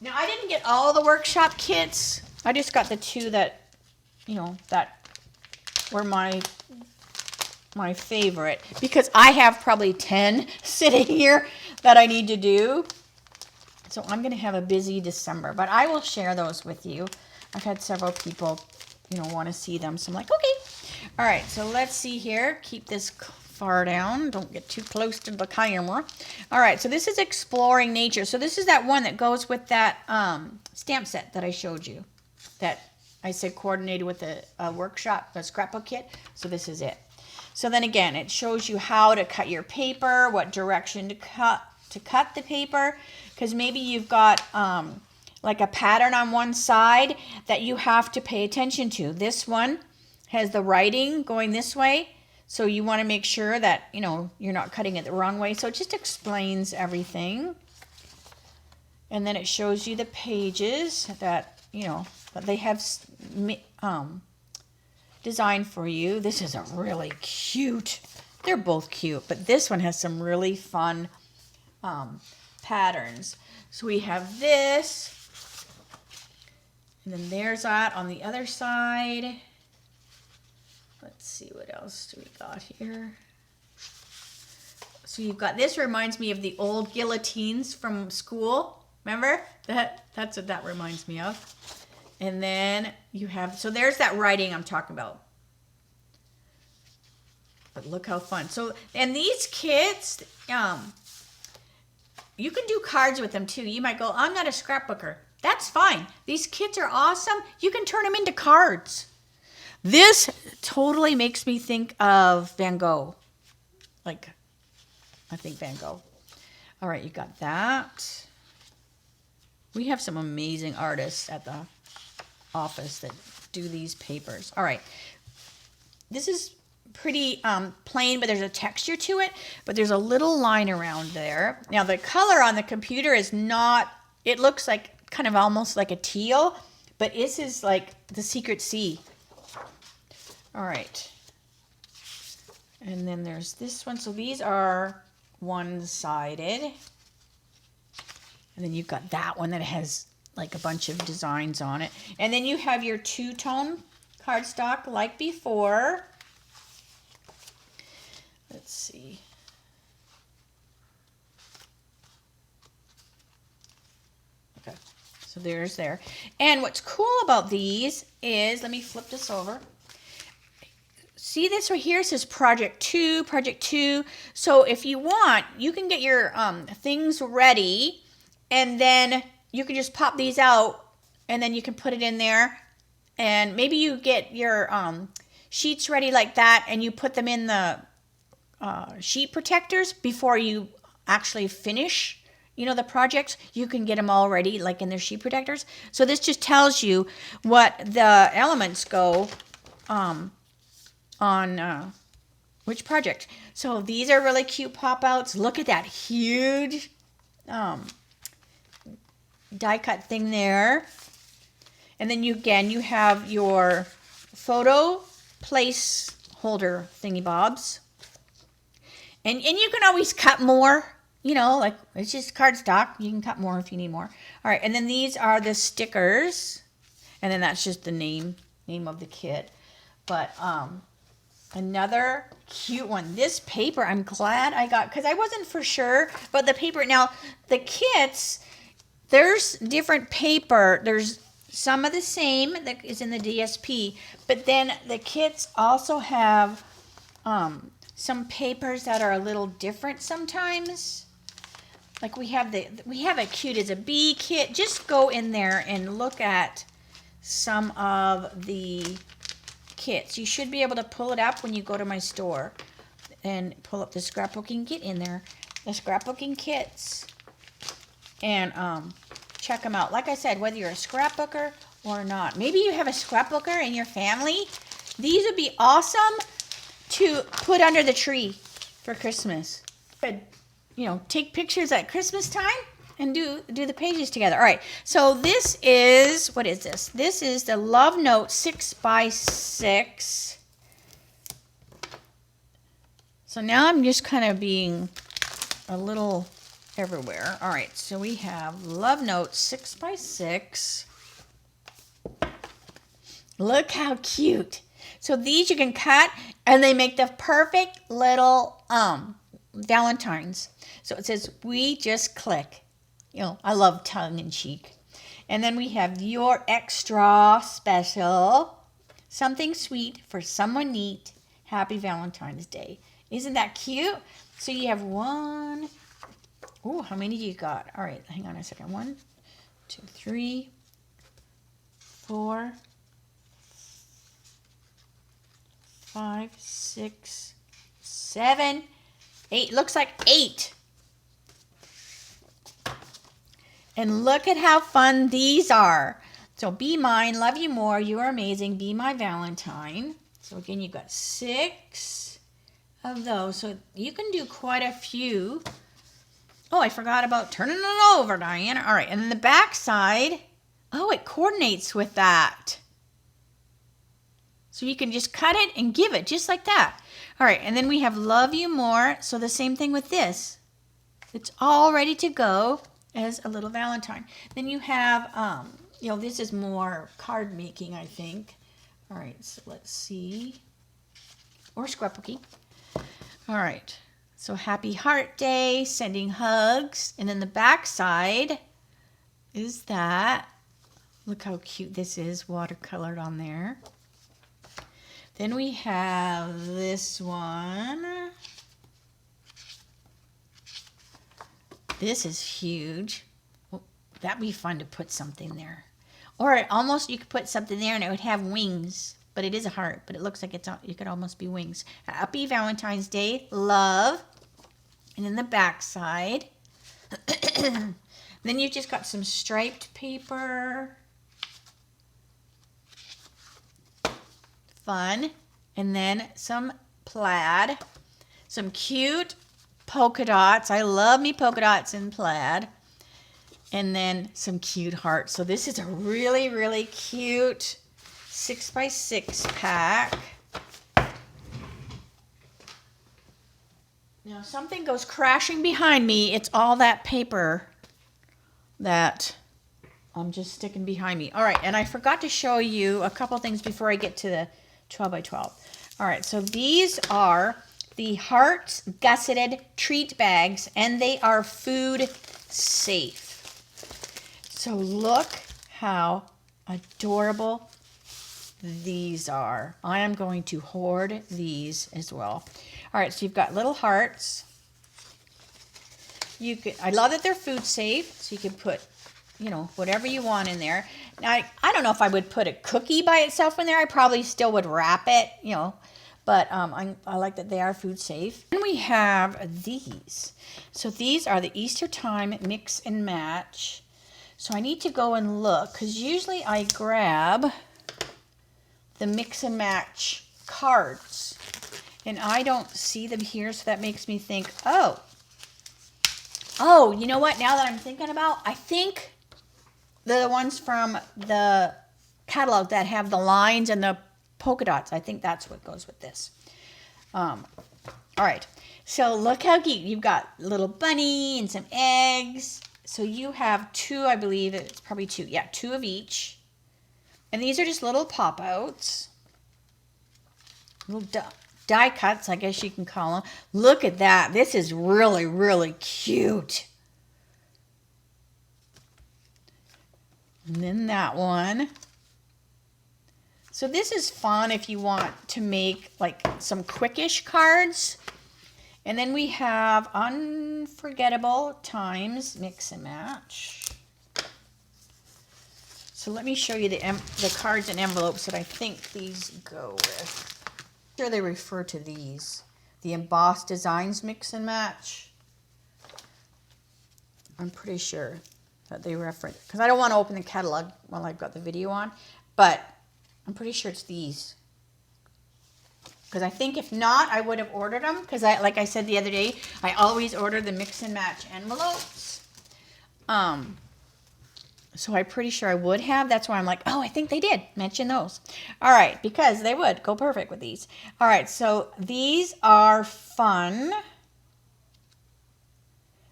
[SPEAKER 1] now I didn't get all the workshop kits. I just got the two that, you know, that were my favorite, because I have probably 10 sitting here that I need to do. So I'm going to have a busy December, but I will share those with you. I've had several people, you know, want to see them. So I'm like, okay. All right, so let's see here. Keep this far down. Don't get too close to the camera. All right, so this is Exploring Nature. So this is that one that goes with that stamp set that I showed you, that I said coordinated with a workshop, a scrapbook kit. So this is it. So then again, it shows you how to cut your paper, what direction to cut the paper, because maybe you've got like a pattern on one side that you have to pay attention to. This one has the writing going this way, so you want to make sure that, you know, you're not cutting it the wrong way. So it just explains everything. And then it shows you the pages that, you know, that they have designed for you. This is a really cute, they're both cute, but this one has some really fun patterns. So we have this, and then there's that on the other side. Let's see, what else do we got here? So you've got, this reminds me of the old guillotines from school. Remember? That's what that reminds me of. And then you have, so there's that writing I'm talking about. But look how fun. So, and these kits, you can do cards with them too. You might go, I'm not a scrapbooker. That's fine. These kits are awesome. You can turn them into cards. This totally makes me think of Van Gogh. Like, I think Van Gogh. All right, you got that. We have some amazing artists at the office that do these papers. All right. This is pretty plain, but there's a texture to it, but there's a little line around there. Now the color on the computer is not, it looks like kind of almost like a teal, but this is like the secret sea. All right. And then there's this one. So these are one-sided. And then you've got that one that has like a bunch of designs on it. And then you have your two-tone cardstock like before. Let's see. So there's there. And what's cool about these is, let me flip this over. See this right here? It says Project 2, Project 2. So if you want, you can get your things ready, and then you can just pop these out, and then you can put it in there. And maybe you get your sheets ready like that, and you put them in the sheet protectors before you actually finish, you know, the projects. You can get them all ready like in their sheet protectors. So this just tells you what the elements go on which project. So these are really cute pop-outs. Look at that huge die cut thing there. And then you have your photo place holder thingy bobs. And you can always cut more, you know, like it's just cardstock. You can cut more if you need more. All right, and then these are the stickers. And then that's just the name of the kit. But another cute one. This paper, I'm glad I got, because I wasn't for sure. But the paper, now the kits, there's different paper. There's some of the same that is in the DSP. But then the kits also have some papers that are a little different sometimes. Like we have a cute as a bee kit. Just go in there and look at some of the kits. You should be able to pull it up when you go to my store and pull up the scrapbooking kit in there. The scrapbooking kits. And check them out. Like I said, whether you're a scrapbooker or not. Maybe you have a scrapbooker in your family. These would be awesome to put under the tree for Christmas. But, you know, take pictures at Christmas time and do the pages together. All right, so this is, what is this? This is the Love Note 6x6. So now I'm just kind of being a little everywhere. All right, so we have Love Note 6x6. Look how cute. So these you can cut, and they make the perfect little Valentines. So it says, we just click. You know, I love tongue in cheek. And then we have your extra special, something sweet for someone neat. Happy Valentine's Day. Isn't that cute? So you have one. Oh, how many do you got? All right, hang on a second. 1, 2, 3, 4, 5, 6, 7, 8. Looks like 8. And look at how fun these are. So be mine, love you more, you are amazing, be my Valentine. So again, you've got 6 of those. So you can do quite a few. Oh, I forgot about turning it over, Diana. All right, and then the back side, oh, it coordinates with that. So you can just cut it and give it just like that. All right, and then we have Love You More. So the same thing with this. It's all ready to go as a little Valentine. Then you have, you know, this is more card making, I think. All right, so let's see. Or scrapbooking. All right, so Happy Heart Day, sending hugs. And then the back side is that. Look how cute this is, watercolored on there. Then we have this one. This is huge. Well, that'd be fun to put something there. Or almost you could put something there and it would have wings. But it is a heart, but it looks like it could almost be wings. Happy Valentine's Day, love. And then the back side. Then you've just got some striped paper. Fun. And then some plaid. Some cute polka dots. I love me polka dots in plaid. And then some cute hearts. So this is a really, really cute 6x6 pack. Now something goes crashing behind me. It's all that paper that I'm just sticking behind me. All right, and I forgot to show you a couple things before I get to the 12x12. All right, so these are the Hearts Gusseted Treat Bags, and they are food safe. So look how adorable these are. I am going to hoard these as well. All right, so you've got little hearts. You could, I love that they're food safe, so you can put, you know, whatever you want in there. Now, I don't know if I would put a cookie by itself in there. I probably still would wrap it, you know, but I like that they are food safe. And we have these. So these are the Easter time mix and match. So I need to go and look, because usually I grab the mix and match cards, and I don't see them here, so that makes me think, oh, you know what? Now that I'm thinking about, I think they're the ones from the catalog that have the lines and the polka dots. I think that's what goes with this. All right, so look how cute. You've got a little bunny and some eggs. So you have two, I believe it's probably two. Yeah, two of each. And these are just little pop-outs. Little die cuts, I guess you can call them. Look at that. This is really, really cute. And then that one. So this is fun if you want to make like some quickish cards. And then we have Unforgettable Times Mix and Match. So let me show you the cards and envelopes that I think these go with. I'm sure they refer to these. The Embossed Designs Mix and Match. I'm pretty sure that they reference, because I don't want to open the catalog while I've got the video on, but I'm pretty sure it's these. Because I think if not, I would have ordered them, because like I said the other day, I always order the mix and match envelopes. So I'm pretty sure I would have. That's why I'm like, oh, I think they did mention those. All right, because they would go perfect with these. All right, so these are fun.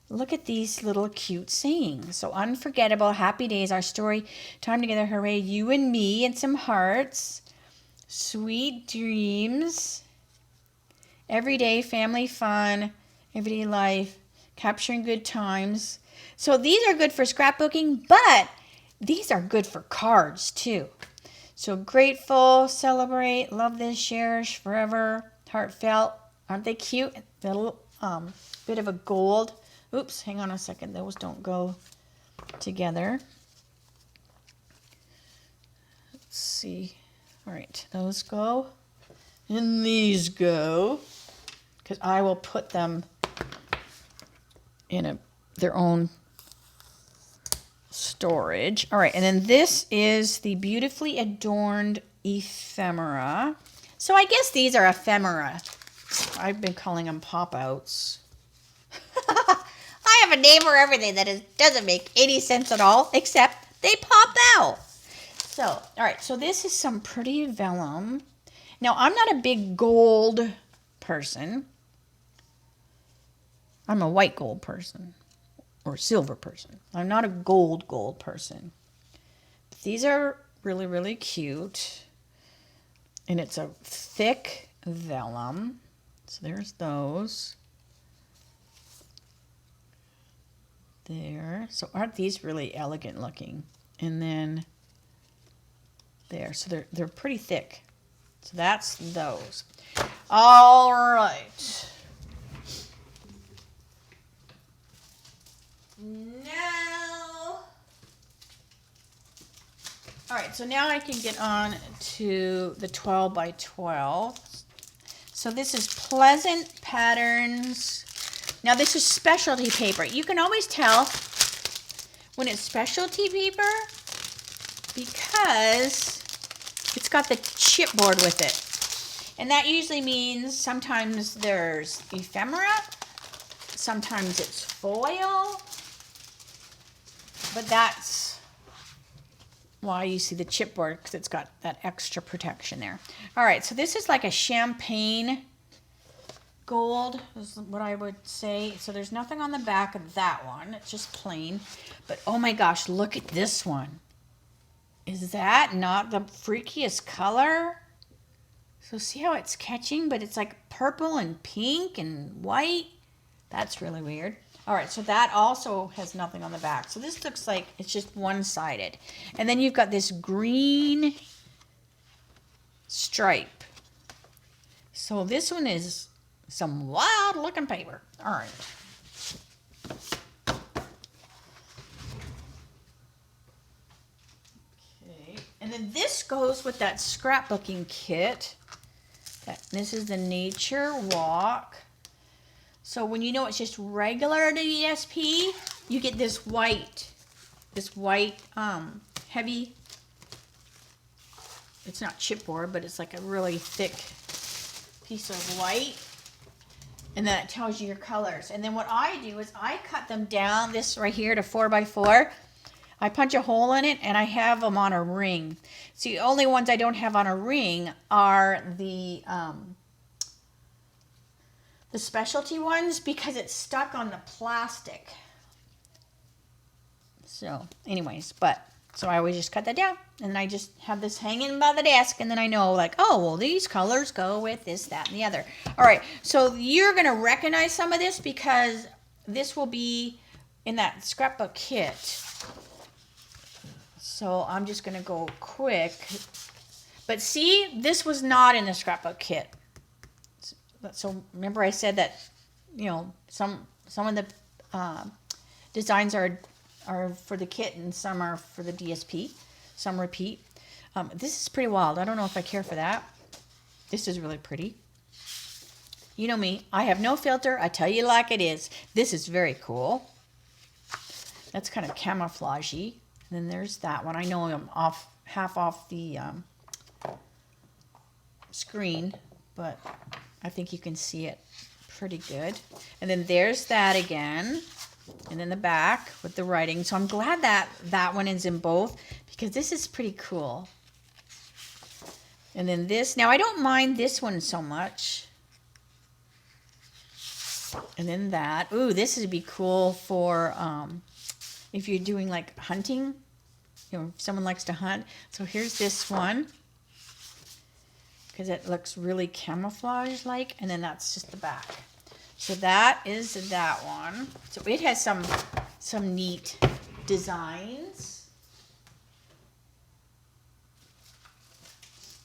[SPEAKER 1] Look at these little cute sayings. So unforgettable, happy days, our story, time together, hooray, you and me, and some hearts. Sweet dreams. Everyday family fun, everyday life, capturing good times. So these are good for scrapbooking, but these are good for cards too. So grateful, celebrate, love this, cherish, forever, heartfelt. Aren't they cute? The little bit of a gold. Oops, hang on a second. Those don't go together. Let's see. All right, those go. And these go. Because I will put them in their own storage. All right, and then this is the beautifully adorned ephemera. So I guess these are ephemera. I've been calling them pop-outs. I have a name for everything that doesn't make any sense at all, except they pop out. So, all right, so this is some pretty vellum. Now, I'm not a big gold person. I'm a white gold person or silver person. I'm not a gold person. But these are really, really cute. And it's a thick vellum. So there's those. There. So aren't these really elegant looking? And then there. So they're pretty thick. So that's those. All right. Now, all right, so now I can get on to the 12 by 12. So this is Pleasant Patterns. Now this is specialty paper. You can always tell when it's specialty paper because it's got the chipboard with it. And that usually means sometimes there's ephemera, sometimes it's foil, but that's why you see the chipboard, because it's got that extra protection there. All right, so this is like a champagne gold is what I would say. So there's nothing on the back of that one. It's just plain. But oh my gosh, look at this one. Is that not the freakiest color? So see how it's catching, but it's like purple and pink and white. That's really weird. All right, so that also has nothing on the back. So this looks like it's just one-sided. And then you've got this green stripe. So this one is some wild looking paper. All right. Okay, and then this goes with that scrapbooking kit. This is the Nature Walk. So when you know it's just regular DSP, you get this white heavy, it's not chipboard, but it's like a really thick piece of white. And then it tells you your colors. And then what I do is I cut them down, this right here, to 4x4. I punch a hole in it and I have them on a ring. So the only ones I don't have on a ring are the specialty ones because it's stuck on the plastic. So anyways, so I always just cut that down and I just have this hanging by the desk and then I know like, oh, well, these colors go with this, that, and the other. All right, so you're going to recognize some of this because this will be in that scrapbook kit. So I'm just going to go quick. But see, this was not in the scrapbook kit. So remember I said that, you know, some of the designs are for the kit and some are for the DSP. Some repeat. This is pretty wild. I don't know if I care for that. This is really pretty. You know me. I have no filter. I tell you like it is. This is very cool. That's kind of camouflagey. And then there's that one. I know I'm half off the screen, but I think you can see it pretty good. And then there's that again. And then the back with the writing. So I'm glad that that one is in both because this is pretty cool. And then this. Now I don't mind this one so much. And then that. Ooh, this would be cool for if you're doing like hunting. You know, if someone likes to hunt. So here's this one. Because it looks really camouflage-like. And then that's just the back. So that is that one. So it has some neat designs.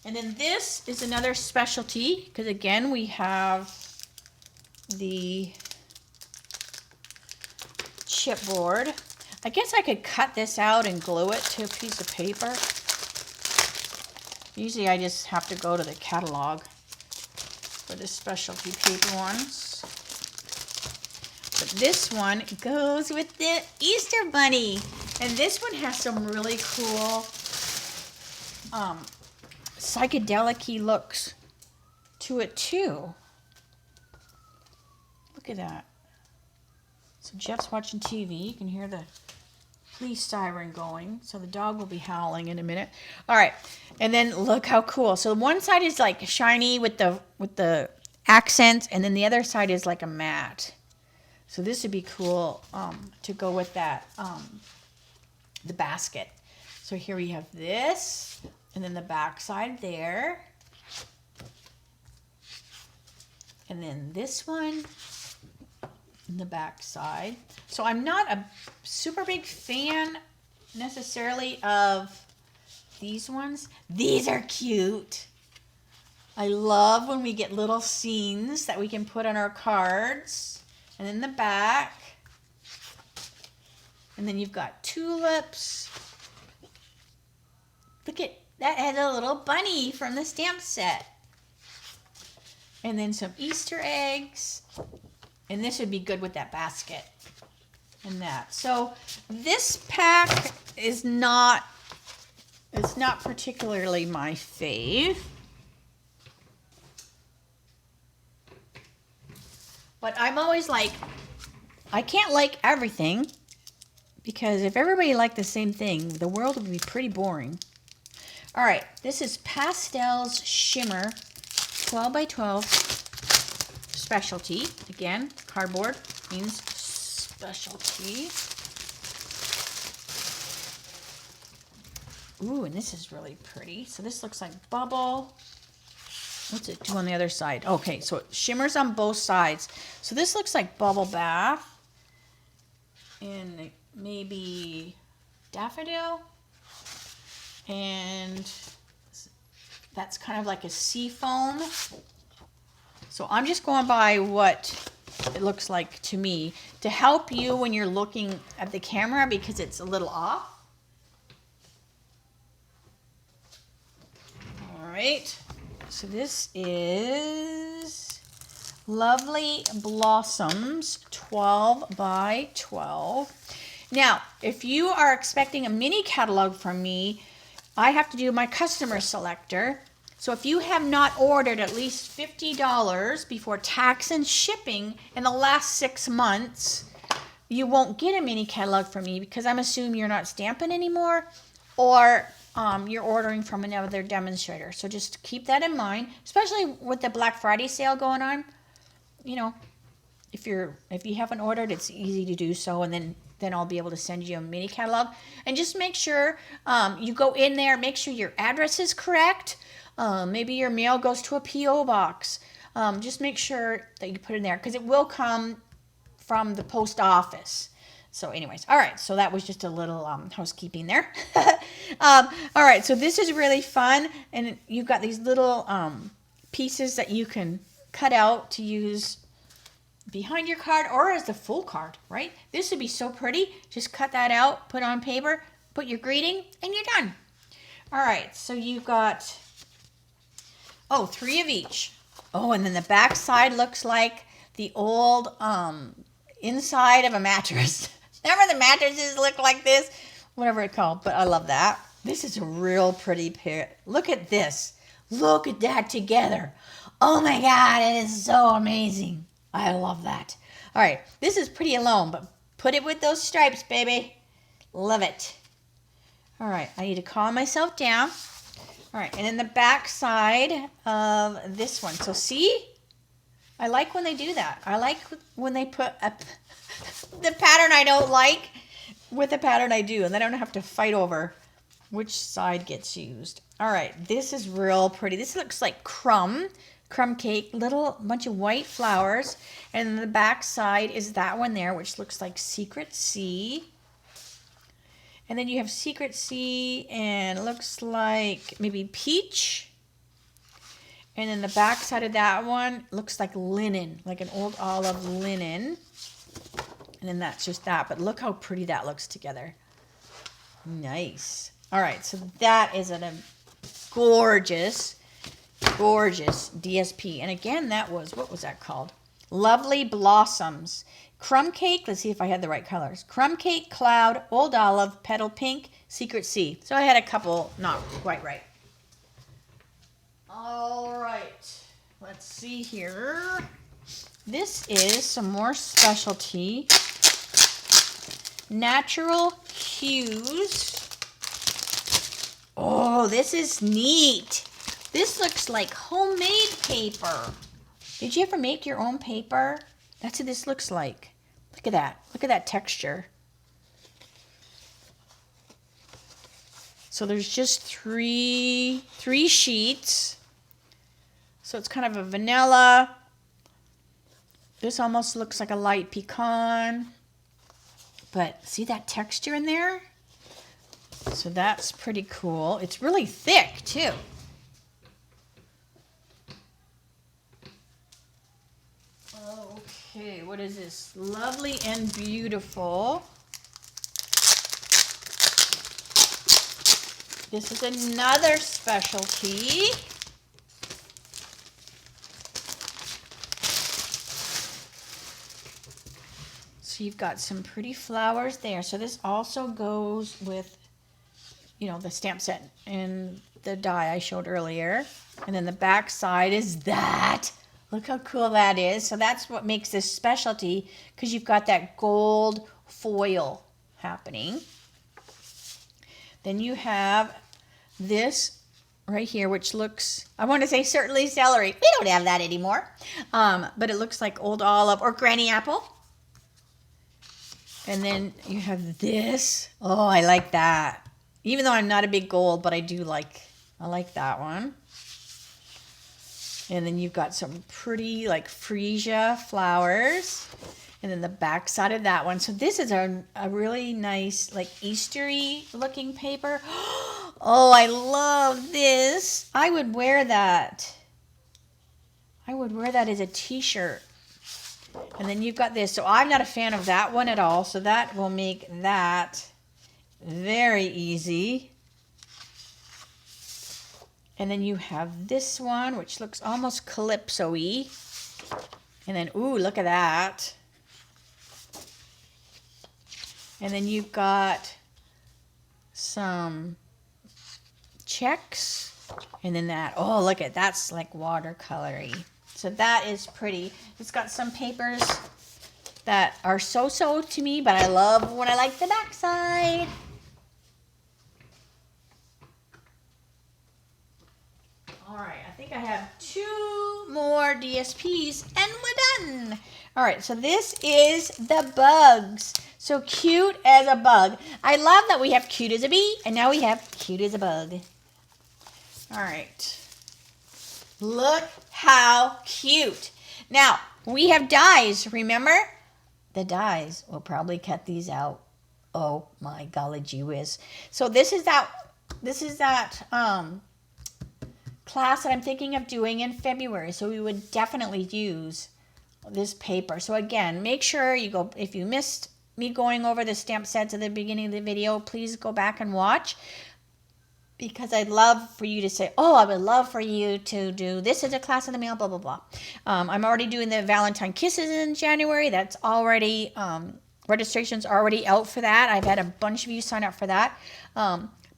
[SPEAKER 1] And then this is another specialty. Because again, we have the chipboard. I guess I could cut this out and glue it to a piece of paper. Usually I just have to go to the catalog for the specialty paper ones. But this one goes with the Easter Bunny. And this one has some really cool psychedelic-y looks to it too. Look at that. So Jeff's watching TV. You can hear the police siren going. So the dog will be howling in a minute. All right. And then look how cool. So one side is like shiny with the accents, and then the other side is like a matte. So this would be cool to go with that, the basket. So here we have this, and then the back side there. And then this one, and the back side. So I'm not a super big fan necessarily of these ones. These are cute. I love when we get little scenes that we can put on our cards. And in the back. And then you've got tulips. Look at that, has a little bunny from the stamp set. And then some Easter eggs. And this would be good with that basket. And that. So this pack is not, it's not particularly my fave. But I'm always like, I can't like everything, because if everybody liked the same thing, the world would be pretty boring. All right, this is Pastels Shimmer 12 by 12 specialty. Again, cardboard means specialty. Ooh, and this is really pretty. So this looks like bubble. What's it do on the other side? Okay, so it shimmers on both sides. So this looks like bubble bath. in maybe daffodil, and that's kind of like a sea foam. So I'm just going by what it looks like to me to help you when you're looking at the camera because it's a little off. All right, so this is Lovely Blossoms 12 by 12. Now, if you are expecting a mini catalog from me, I have to do my customer selector. So if you have not ordered at least $50 before tax and shipping in the last 6 months, you won't get a mini catalog from me because I'm assuming you're not stamping anymore or you're ordering from another demonstrator. So just keep that in mind, especially with the Black Friday sale going on. You know, if you haven't ordered, it's easy to do so, and then I'll be able to send you a mini catalog. And just make sure you go in there, make sure your address is correct. Maybe your mail goes to a P.O. box. Just make sure that you put it in there because it will come from the post office. So anyways, all right, so that was just a little housekeeping there. All right, so this is really fun, and you've got these little pieces that you can cut out to use behind your card or as the full card, right? This would be so pretty. Just cut that out, put it on paper, put your greeting, and you're done. All right, so you've got, 3 of each. Oh, and then the back side looks like the old inside of a mattress. Remember the mattresses look like this? Whatever it's called, but I love that. This is a real pretty pair. Look at this. Look at that together. Oh my God, it is so amazing. I love that. All right, this is pretty alone, but put it with those stripes, baby. Love it. All right, I need to calm myself down. All right, and then the back side of this one. So see, I like when they do that. I like when they put the pattern I don't like with the pattern I do, and then I don't have to fight over which side gets used. All right, this is real pretty. This looks like crumb cake, little bunch of white flowers, and then the back side is that one there, which looks like Secret Sea. And then you have Secret Sea, and it looks like maybe peach. And then the back side of that one looks like linen, like an old olive linen. And then that's just that. But look how pretty that looks together. Nice. All right, so that is a gorgeous DSP. And again, that was, what was that called? Lovely Blossoms. Crumb cake, let's see if I had the right colors. Crumb cake, cloud, old olive, petal pink, Secret Sea. So I had a couple not quite right. All right, let's see here. This is some more specialty. Natural Hues. Oh, this is neat. This looks like homemade paper. Did you ever make your own paper? That's what this looks like. Look at that. Look at that texture. So there's just three sheets. So it's kind of a vanilla. This almost looks like a light pecan. But see that texture in there? So that's pretty cool. It's really thick too. Okay, what is this? Lovely and Beautiful. This is another specialty. So you've got some pretty flowers there. So this also goes with, the stamp set and the die I showed earlier. And then the back side is that. Look how cool that is. So that's what makes this specialty, because you've got that gold foil happening. Then you have this right here, which looks, I want to say certainly celery. We don't have that anymore. But it looks like old olive or granny apple. And then you have this. Oh, I like that. Even though I'm not a big gold, but I like that one. And then you've got some pretty like freesia flowers. And then the back side of that one. So this is a really nice, like Eastery looking paper. Oh, I love this. I would wear that. I would wear that as a t-shirt. And then you've got this. So I'm not a fan of that one at all. So that will make that very easy. And then you have this one, which looks almost calypso-y. And then, ooh, look at that. And then you've got some checks. And then that, oh, look at that's like watercolory. So that is pretty. It's got some papers that are so-so to me, but I love when I like the back side. All right, I think I have 2 more DSPs and we're done. All right, so this is the bugs. So cute as a bug. I love that we have cute as a bee, and now we have cute as a bug. All right. Look how cute. Now, we have dies, remember? The dies. We'll probably cut these out. Oh my golly gee whiz. So this is that class that I'm thinking of doing in February. So we would definitely use this paper. So again, make sure you go, if you missed me going over the stamp sets at the beginning of the video, please go back and watch, because I'd love for you to say, oh, I would love for you to do this as a class in the mail, blah, blah, blah. I'm already doing the Valentine Kisses in January. That's already, registration's already out for that. I've had a bunch of you sign up for that.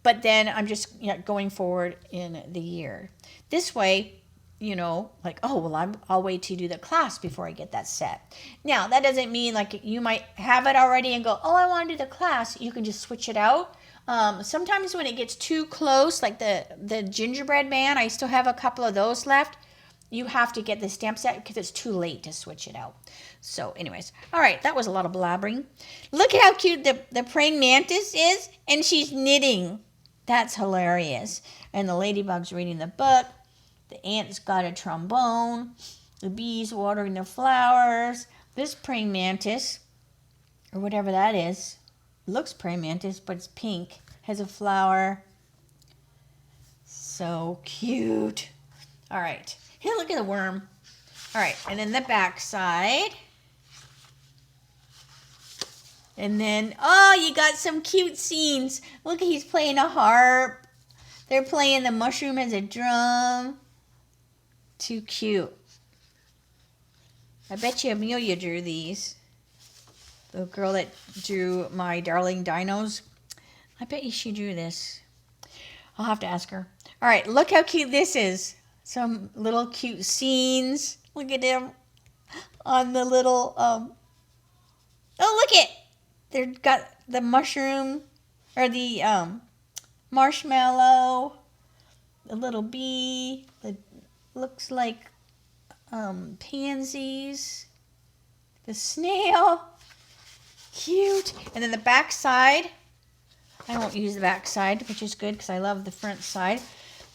[SPEAKER 1] But then I'm just going forward in the year. This way, you know, like, oh, well, I'll wait to do the class before I get that set. Now, that doesn't mean like you might have it already and go, oh, I want to do the class. You can just switch it out. Sometimes when it gets too close, like the gingerbread man, I still have a couple of those left. You have to get the stamp set because it's too late to switch it out. So anyways, all right, that was a lot of blabbering. Look how cute the praying mantis is, and she's knitting. That's hilarious. And the ladybug's reading the book. The ant's got a trombone. The bee's watering the flowers. This praying mantis, or whatever that is, looks praying mantis, but it's pink, has a flower. So cute. All right. Hey, look at the worm. All right, and then the back side. And then, oh, you got some cute scenes. Look, he's playing a harp. They're playing the mushroom as a drum. Too cute. I bet you Amelia drew these. The girl that drew my darling dinos. I bet you she drew this. I'll have to ask her. All right, look how cute this is. Some little cute scenes. Look at them on the little, oh, look it. They've got the mushroom, or the marshmallow, the little bee, that looks like pansies, the snail, cute. And then the back side, I won't use the back side, which is good because I love the front side.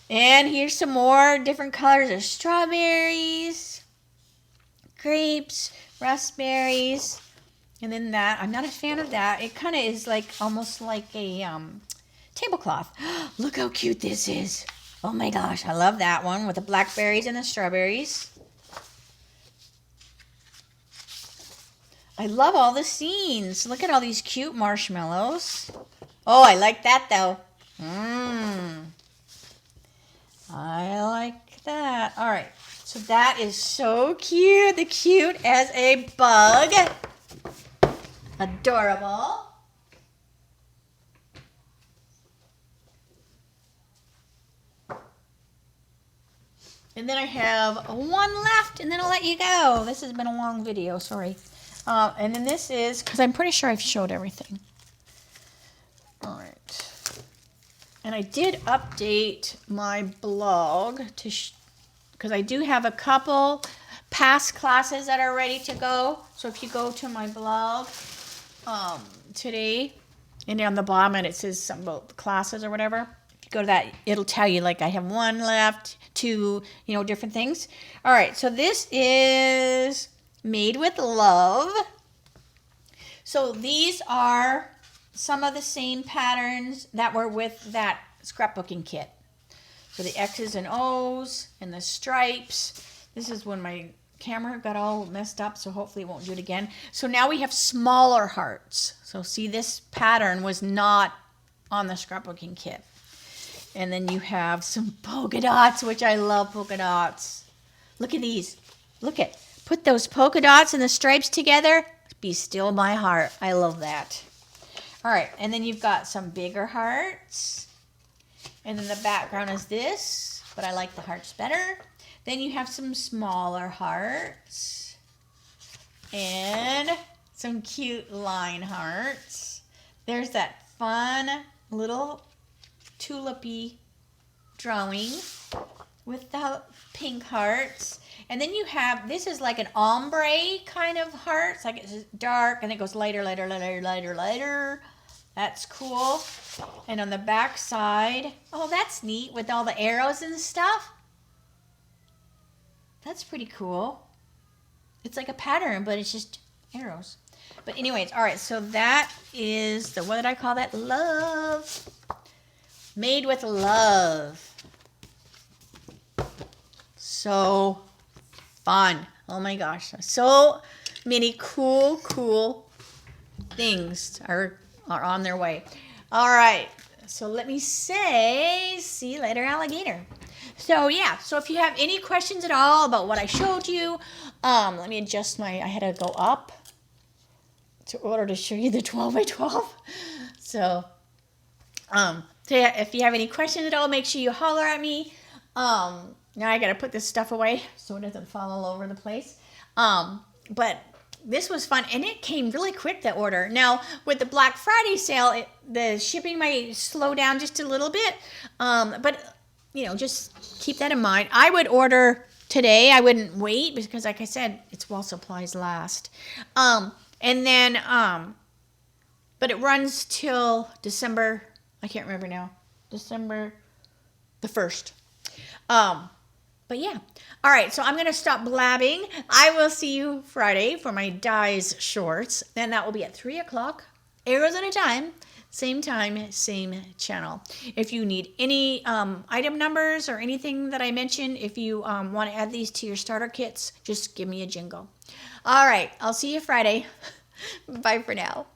[SPEAKER 1] And here's some more different colors of strawberries, grapes, raspberries. And then that, I'm not a fan of that. It kind of is like almost like a tablecloth. Look how cute this is. Oh my gosh, I love that one with the blackberries and the strawberries. I love all the scenes. Look at all these cute marshmallows. Oh, I like that though. I like that. All right, so that is so cute. The cute as a bug. Adorable. And then I have one left, and then I'll let you go. This has been a long video, sorry. And then this is, because I'm pretty sure I've showed everything. All right. And I did update my blog to, because I do have a couple past classes that are ready to go. So if you go to my blog today, and on the bottom and it says something about classes or whatever, if you go to that, it'll tell you like I have one left, two, you know, different things. All right, so this is Made with Love. So these are some of the same patterns that were with that scrapbooking kit. So the X's and O's and the stripes. This is when my camera got all messed up, so hopefully it won't do it again. So now we have smaller hearts. So see, this pattern was not on the scrapbooking kit. And then you have some polka dots, which I love polka dots. Look at these. Look at, put those polka dots and the stripes together. Be still my heart. I love that. All right, and then you've got some bigger hearts. And then the background is this, but I like the hearts better. Then you have some smaller hearts. And some cute line hearts. There's that fun little tulipy drawing with the pink hearts. And then you have, this is like an ombre kind of heart. It's like it's dark and it goes lighter, lighter, lighter, lighter, lighter. That's cool. And on the back side, oh, that's neat with all the arrows and stuff. That's pretty cool. It's like a pattern, but it's just arrows. But anyways, all right, so that is the, what did I call that? Love. Made with love. So fun. Oh my gosh. So many cool things are on their way. All right. So let me say, see you later, alligator. So yeah, so if you have any questions at all about what I showed you, let me adjust my, I had to go up to order to show you the 12 by 12. So yeah, if you have any questions at all, make sure you holler at me. Now I got to put this stuff away so it doesn't fall all over the place. But this was fun, and it came really quick, that order. Now, with the Black Friday sale, the shipping might slow down just a little bit. But, you know, just keep that in mind. I would order today. I wouldn't wait because, like I said, it's while supplies last. And then, but it runs till December, I can't remember now, December the 1st. But yeah. All right, so I'm going to stop blabbing. I will see you Friday for my Dies shorts. And that will be at 3 o'clock, arrows at a time, same channel. If you need any item numbers or anything that I mentioned, if you want to add these to your starter kits, just give me a jingle. All right, I'll see you Friday. Bye for now.